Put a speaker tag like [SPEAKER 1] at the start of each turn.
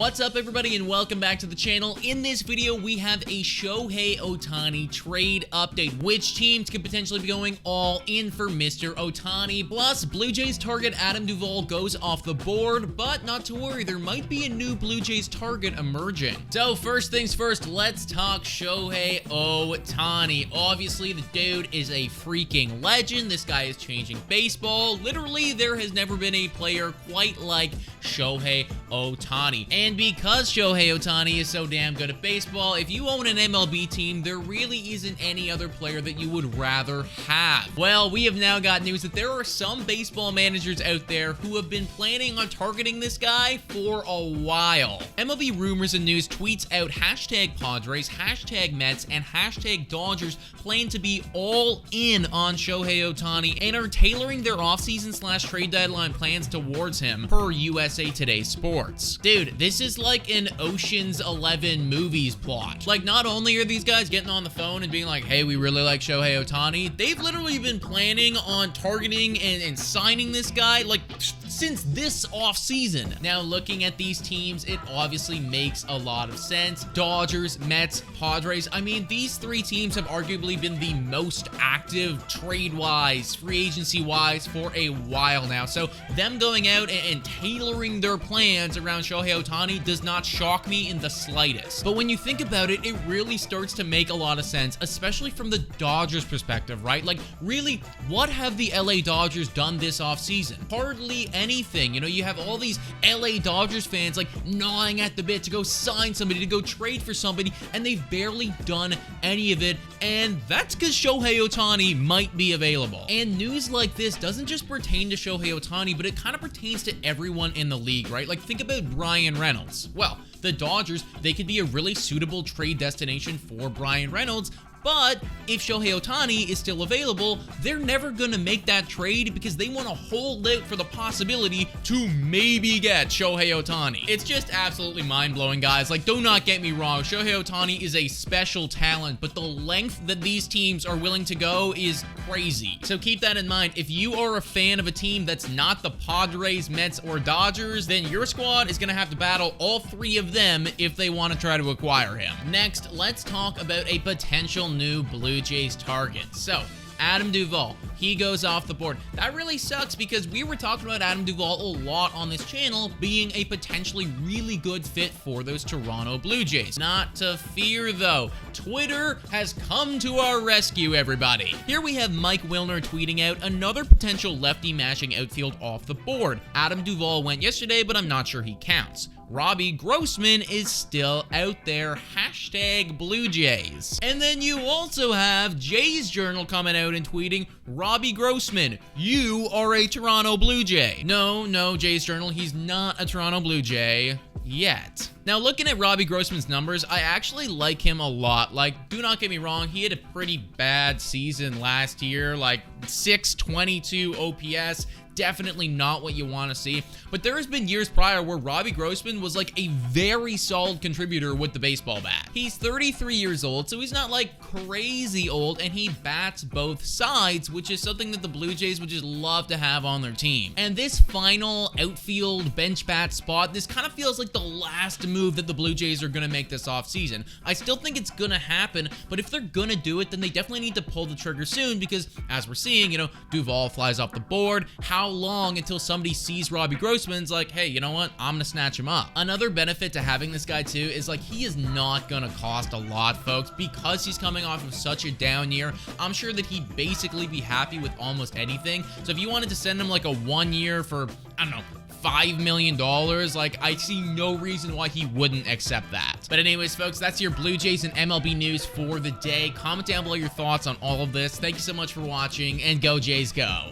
[SPEAKER 1] What's up, everybody, and welcome back to the channel. In this video, we have a Shohei Ohtani trade update. Which teams could potentially be going all in for Mr. Ohtani? Plus, Blue Jays target Adam Duvall goes off the board, but not to worry, there might be a new Blue Jays target emerging. So first things first, let's talk Shohei Ohtani. Obviously, the dude is a freaking legend. This guy is changing baseball. Literally, there has never been a player quite like Shohei Ohtani. And because Shohei Ohtani is so damn good at baseball, if you own an MLB team, there really isn't any other player that you would rather have. Well, we have now got news that there are some baseball managers out there who have been planning on targeting this guy for a while. MLB Rumors and News tweets out hashtag Padres, hashtag Mets, and hashtag Dodgers plan to be all in on Shohei Ohtani and are tailoring their offseason/trade deadline plans towards him, per USA Today Sports. Dude, this is like an Ocean's 11 movies plot. Like, not only are these guys getting on the phone and being like, hey, we really like Shohei Ohtani, they've literally been planning on targeting and signing this guy, like, since this offseason. Now, looking at these teams, it obviously makes a lot of sense. Dodgers, Mets, Padres. I mean, these three teams have arguably been the most active trade-wise, free agency-wise for a while now. So them going out and tailoring their plans around Shohei Ohtani does not shock me in the slightest. But when you think about it, it really starts to make a lot of sense, especially from the Dodgers perspective, right? Like, really, what have the LA Dodgers done this offseason? Hardly anything. You know, you have all these LA Dodgers fans like gnawing at the bit to go sign somebody, to go trade for somebody, and they've barely done any of it, and that's because Shohei Ohtani might be available. And news like this doesn't just pertain to Shohei Ohtani, but it kind of pertains to everyone in the league, right? Like, think about Brian Reynolds. Well, the Dodgers, they could be a really suitable trade destination for Brian Reynolds, but if Shohei Ohtani is still available, they're never going to make that trade because they want to hold out for the possibility to maybe get Shohei Ohtani. It's just absolutely mind-blowing, guys. Like, do not get me wrong. Shohei Ohtani is a special talent, but the length that these teams are willing to go is crazy. So keep that in mind. If you are a fan of a team that's not the Padres, Mets, or Dodgers, then your squad is going to have to battle all three of them if they want to try to acquire him. Next, let's talk about a potential new Blue Jays target. So, Adam Duvall, he goes off the board. That really sucks because we were talking about Adam Duvall a lot on this channel being a potentially really good fit for those Toronto Blue Jays. Not to fear, though. Twitter has come to our rescue, everybody. Here we have Mike Wilner tweeting out another potential lefty mashing outfield off the board. Adam Duvall went yesterday, but I'm not sure he counts. Robbie Grossman is still out there, hashtag Blue Jays. And then you also have Jays Journal coming out and tweeting, Robbie Grossman, you are a Toronto Blue Jay. No, Jays Journal, he's not a Toronto Blue Jay yet. Now, looking at Robbie Grossman's numbers, I actually like him a lot. Like, do not get me wrong, he had a pretty bad season last year, like 622 OPS. Definitely not what you want to see. But there has been years prior where Robbie Grossman was like a very solid contributor with the baseball bat. He's 33 years old, so he's not like crazy old, and he bats both sides, which is something that the Blue Jays would just love to have on their team. And this final outfield bench bat spot, this kind of feels like the last move that the Blue Jays are going to make this offseason. I still think it's going to happen, but if they're going to do it, then they definitely need to pull the trigger soon because, as we're seeing, you know, Duvall flies off the board. How long until somebody sees Robbie Grossman's like, hey, you know what? I'm gonna snatch him up. Another benefit to having this guy too is like he is not gonna cost a lot, folks, because he's coming off of such a down year. I'm sure that he'd basically be happy with almost anything. So if you wanted to send him like a 1 year for, I don't know, $5 million, like, I see no reason why he wouldn't accept that. But anyways, folks, that's your Blue Jays and MLB news for the day. Comment down below your thoughts on all of this. Thank you so much for watching, and go Jays go.